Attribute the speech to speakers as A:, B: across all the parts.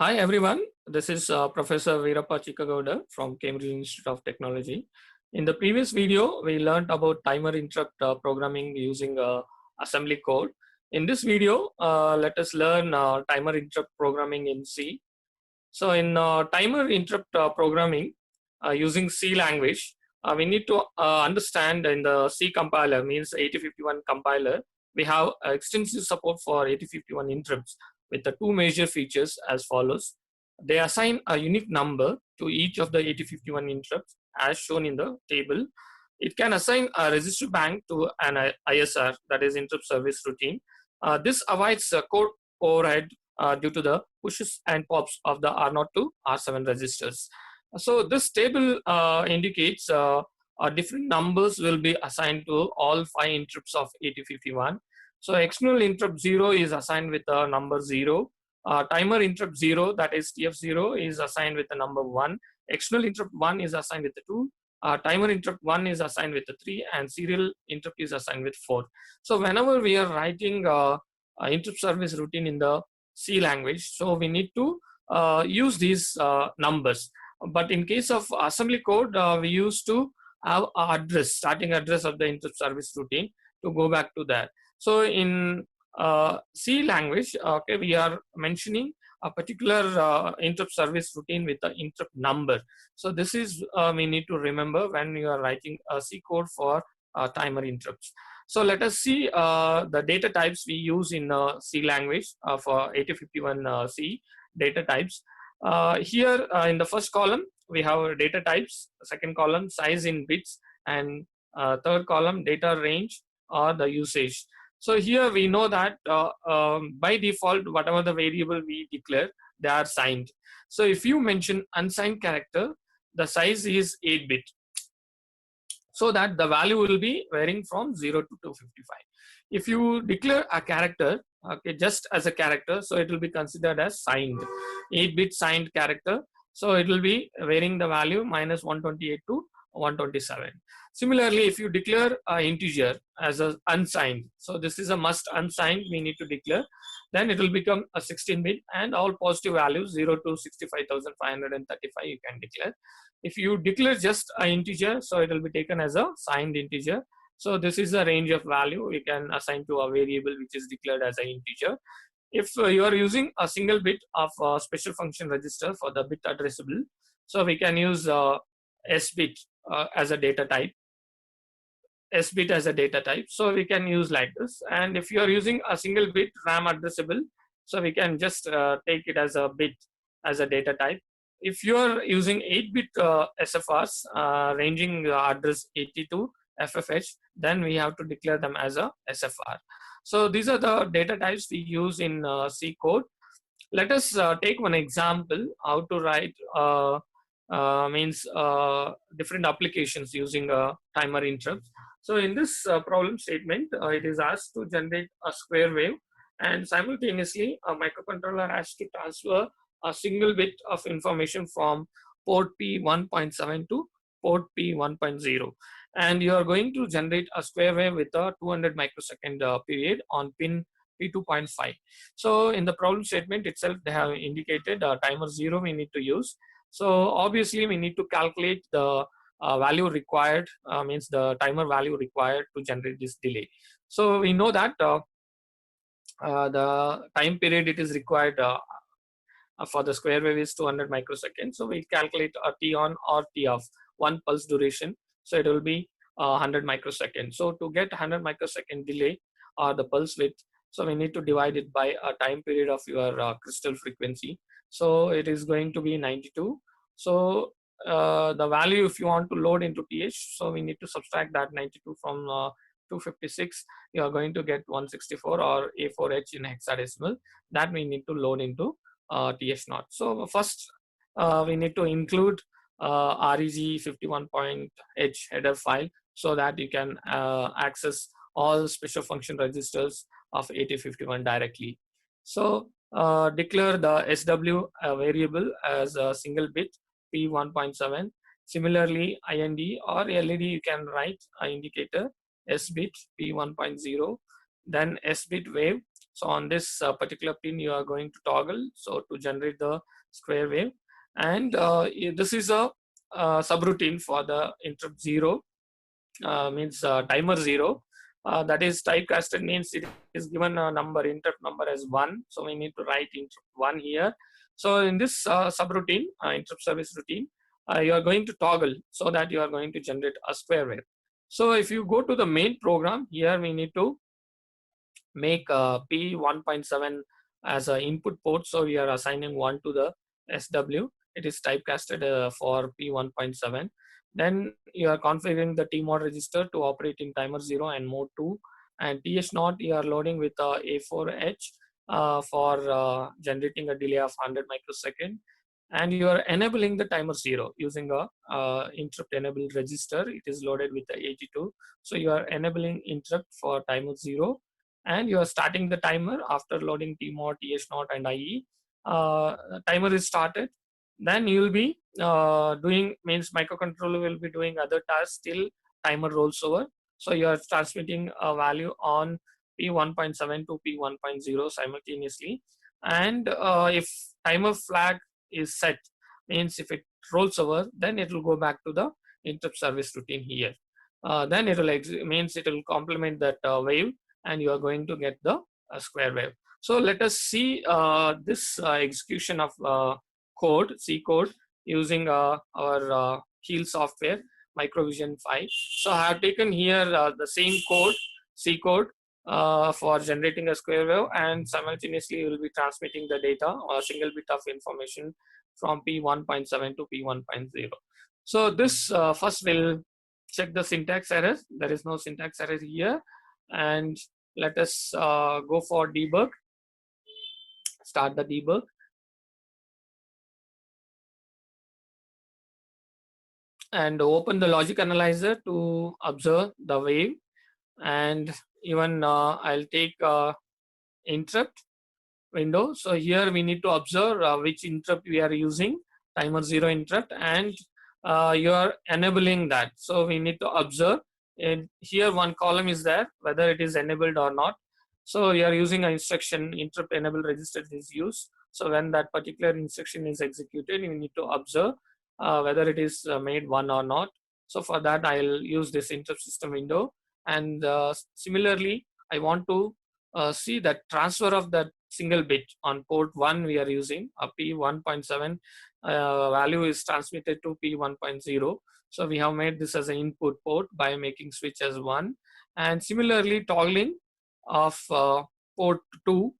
A: Hi everyone, this is Professor Veerappa Chikkagowda from Cambridge Institute of Technology. In the previous video, we learned about timer interrupt programming using assembly code. In this video, let us learn timer interrupt programming in C. So in timer interrupt programming using C language, we need to understand in the C compiler, means 8051 compiler, we have extensive support for 8051 interrupts with the two major features as follows. They assign a unique number to each of the 8051 interrupts as shown in the table. It can assign a register bank to an ISR, that is interrupt service routine. This avoids code overhead due to the pushes and pops of the R0 to R7 registers. So this table indicates different numbers will be assigned to all 5 interrupts of 8051. So external interrupt 0 is assigned with the number 0. Timer interrupt 0, that is TF0, is assigned with the number 1. External interrupt 1 is assigned with the 2. Timer interrupt 1 is assigned with the 3, and serial interrupt is assigned with 4. So whenever we are writing interrupt service routine in the C language, so we need to use these numbers. But in case of assembly code, we used to have address, starting address of the interrupt service routine to go back to that. So in C language, okay, we are mentioning a particular interrupt service routine with the interrupt number. So this is we need to remember when you are writing a C code for timer interrupts. So let us see the data types we use in C language for 8051 C data types. Here in the first column, we have data types, second column size in bits, and third column data range or the usage. So here we know that by default, whatever the variable we declare, they are signed. So if you mention unsigned character, the size is 8-bit. So that the value will be varying from 0 to 255. If you declare a character, okay, just as a character, so it will be considered as signed, 8-bit signed character. So it will be varying the value minus 128 to 127. Similarly, if you declare an integer as a unsigned, so this is a must unsigned, we need to declare, then it will become a 16-bit, and all positive values 0 to 65,535 you can declare. If you declare just an integer, so it will be taken as a signed integer. So this is a range of value we can assign to a variable which is declared as an integer. If you are using a single bit of special function register for the bit addressable, so we can use S bit as a data type. S bit as a data type, so we can use like this. And if you are using a single bit RAM addressable, so we can just take it as a bit as a data type. If you are using 8-bit SFRs ranging address 82 FFH, then we have to declare them as a SFR. So these are the data types we use in C code. Let us take one example how to write different applications using timer interrupts. So in this problem statement, it is asked to generate a square wave, and simultaneously a microcontroller has to transfer a single bit of information from port P1.7 to port P1.0. And you are going to generate a square wave with a 200 microsecond period on pin P2.5. So in the problem statement itself, they have indicated timer 0 we need to use. So obviously we need to calculate the value required, means the timer value required to generate this delay. So we know that the time period it is required for the square wave is 200 microseconds. So we calculate a T on or T off, one pulse duration. So it will be 100 microseconds. So to get 100 microsecond delay or the pulse width, so we need to divide it by a time period of your crystal frequency. So it is going to be 92. So the value if you want to load into TH, so we need to subtract that 92 from 256. You are going to get 164 or A4H in hexadecimal that we need to load into TH0. So first we need to include reg51.h header file so that you can access all special function registers of 8051 directly. So declare the SW variable as a single bit P1.7. Similarly, IND or LED you can write an indicator S bit P1.0, then S bit wave. So on this particular pin, you are going to toggle so to generate the square wave. And this is a subroutine for the interrupt 0, means timer 0. That is typecasted, means it is given a number, interrupt number as 1. So we need to write interrupt 1 here. So in this subroutine, interrupt service routine, you are going to toggle so that you are going to generate a square wave. So if you go to the main program, here we need to make P1.7 as an input port. So we are assigning 1 to the SW. It is typecasted for P1.7. Then you are configuring the TMOD register to operate in timer 0 and mode 2. And TH0 you are loading with A4H for generating a delay of 100 microsecond. And you are enabling the timer 0 using a interrupt enable register. It is loaded with the 82. So you are enabling interrupt for timer 0, and you are starting the timer after loading TMOD, TH0 and IE. Timer is started. Then you will be doing, means microcontroller will be doing other tasks till timer rolls over. So you are transmitting a value on P1.7 to P1.0 simultaneously. And if timer flag is set, means if it rolls over, then it will go back to the interrupt service routine here. Then it will means it will complement that wave, and you are going to get the square wave. So let us see this execution of code, C code, using our Heal software, Microvision 5. So I have taken here the same code, C code, for generating a square wave, and simultaneously you will be transmitting the data or a single bit of information from P1.7 to P1.0. So this first will check the syntax errors. There is no syntax error here. And let us go for debug. Start the debug. And open the logic analyzer to observe the wave. And even I'll take interrupt window. So here we need to observe which interrupt we are using, timer 0 interrupt, and you are enabling that. So we need to observe. And here one column is there, whether it is enabled or not. So you are using an instruction, interrupt enable register is used. So when that particular instruction is executed, you need to observe whether it is made 1 or not. So for that, I'll use this interrupt system window. And similarly, I want to see that transfer of that single bit on port 1 we are using a P1.7 value is transmitted to P1.0. So we have made this as an input port by making switch as 1, and similarly toggling of port 2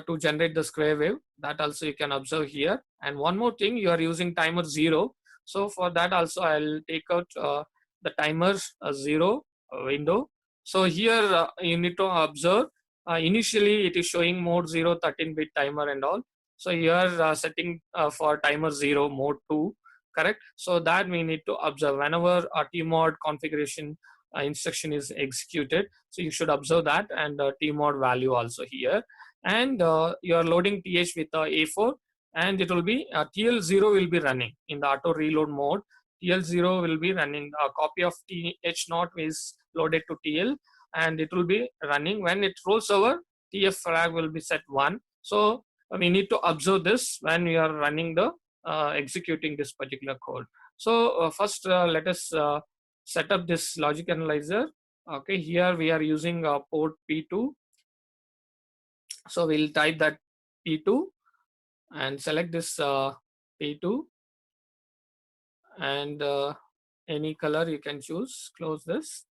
A: to generate the square wave. That also you can observe here. And one more thing, you are using timer 0. So for that also I'll take out the timer 0 window. So here you need to observe. Initially it is showing mode 0 13-bit timer and all. So you are setting for timer 0 mode 2, correct? So that we need to observe whenever a TMOD configuration instruction is executed. So you should observe that, and TMOD value also here. And you are loading TH with A4, and it will be TL0 will be running in the auto reload mode. TL0 will be running. A copy of TH0 is loaded to TL, and it will be running. When it rolls over, TF flag will be set 1. So we need to observe this when we are running the executing this particular code. So first let us set up this logic analyzer. Okay, here we are using port P2. So we'll type that P2 and select this P2, and any color you can choose. Close this.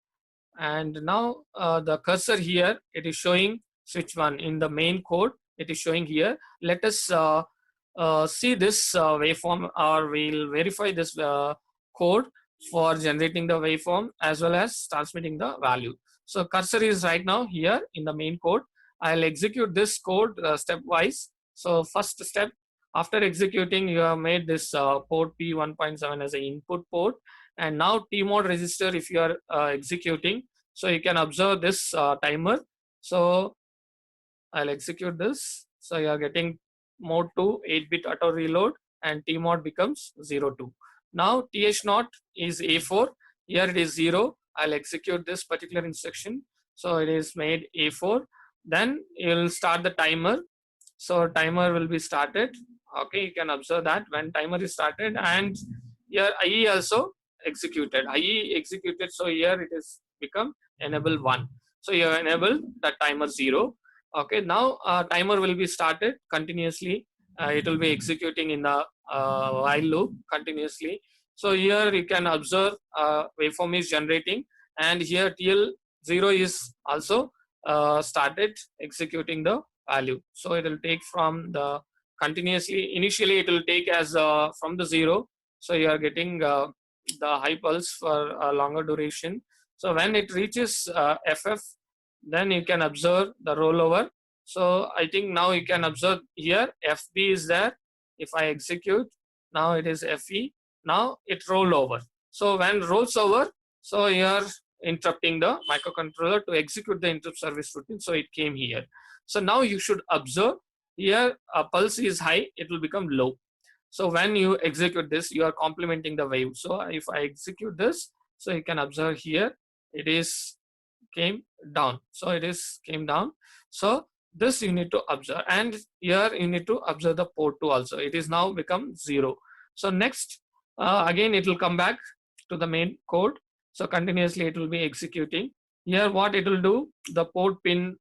A: And now the cursor here, it is showing switch 1 in the main code. It is showing here. Let us see this waveform, or we'll verify this code for generating the waveform as well as transmitting the value. So cursor is right now here in the main code. I'll execute this code stepwise. So first step, after executing, you have made this port P1.7 as an input port. And now TMOD register, if you are executing, so you can observe this timer. So I'll execute this. So you are getting mode 2 8-bit auto reload, and TMOD becomes 02. Now TH0 is A4. Here it is 0. I'll execute this particular instruction. So it is made A4. then you'll start the timer. So timer will be started. Okay, you can observe that when timer is started, and here IE also executed. IE executed, so here it is become enable 1. So you enable the timer 0. Okay, now timer will be started continuously. It will be executing in the while loop continuously. So here you can observe waveform is generating, and here TL0 is also started executing the value. So it will take from the continuously, initially it will take as from the 0. So you are getting the high pulse for a longer duration. So when it reaches FF, then you can observe the rollover. So I think now you can observe here FB is there. If I execute, now it is FE. Now it roll over. So when rolls over, so you are interrupting the microcontroller to execute the interrupt service routine. So it came here. So now you should observe here a pulse is high, it will become low. So when you execute this, you are complementing the wave. So if I execute this, so you can observe here, it is came down. So it is came down. So this you need to observe, and here you need to observe the port 2 also. It is now become 0. So next, again it will come back to the main code. So continuously it will be executing. Here what it will do, the port pin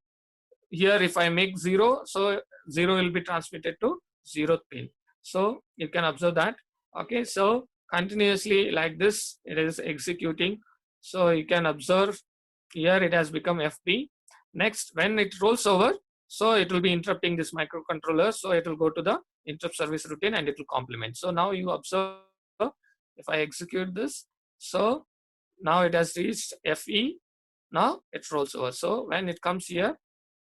A: here, if I make 0, so 0 will be transmitted to 0th pin. So you can observe that. Okay, so continuously like this it is executing. So you can observe here it has become FB. Next, when it rolls over, so it will be interrupting this microcontroller. So it will go to the interrupt service routine and it will complement. So now you observe, if I execute this, so now it has reached FE. Now it rolls over. So when it comes here,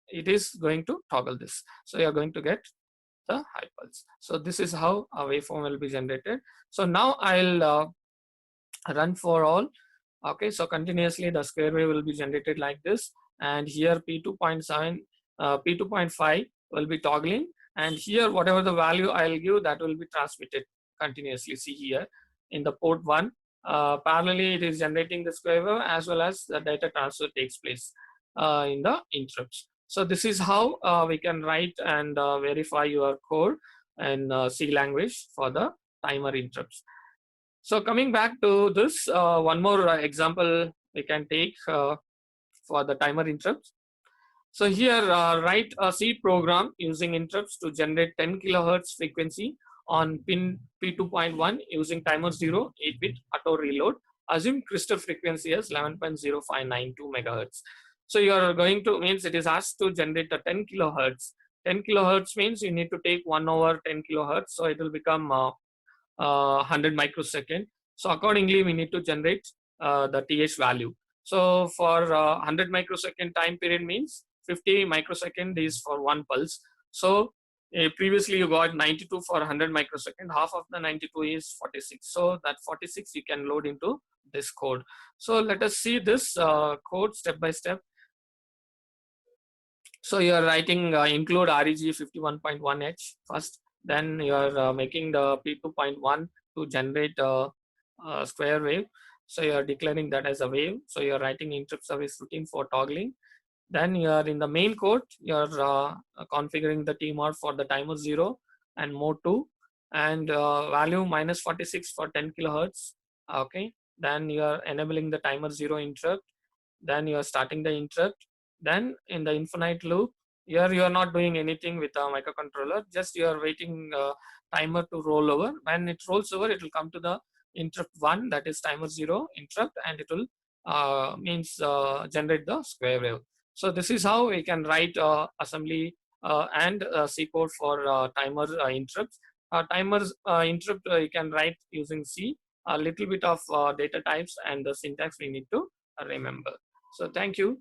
A: it is going to toggle this. So you are going to get the high pulse. So this is how a waveform will be generated. So now I'll run for all. Okay, so continuously the square wave will be generated like this, and here P2.7, P2.5 will be toggling, and here whatever the value I'll give, that will be transmitted continuously. See here in the port 1, parallelly it is generating the square wave as well as the data transfer takes place in the interrupts. So this is how we can write and verify your code in C language for the timer interrupts. So coming back to this, one more example we can take for the timer interrupts. So here, write a C program using interrupts to generate 10 kilohertz frequency on pin P2.1 using timer 0, 8-bit auto reload. Assume crystal frequency as 11.0592 megahertz. So you are going to, means it is asked to generate a 10 kilohertz. 10 kilohertz means you need to take 1 over 10 kilohertz. So it will become 100 microsecond. So accordingly, we need to generate the TH value. So for 100 microsecond time period means 50 microsecond is for one pulse. So previously you got 92 for 100 microsecond. Half of the 92 is 46. So that 46 you can load into this code. So let us see this code step by step. So you are writing include REG 51.1H first. Then you are making the P2.1 to generate a square wave. So you are declaring that as a wave. So you are writing interrupt service routine for toggling. Then you are in the main code, you are configuring the TMOD for the timer 0 and mode 2 and value minus 46 for 10 kilohertz. Okay. Then you are enabling the timer 0 interrupt. Then you are starting the interrupt. Then in the infinite loop, here you are not doing anything with a microcontroller, just you are waiting timer to roll over. When it rolls over, it will come to the interrupt 1, that is timer 0 interrupt, and it will generate the square wave. So this is how we can write assembly and C code for timer interrupts. Timers interrupt you can write using C. A little bit of data types and the syntax we need to remember. So thank you.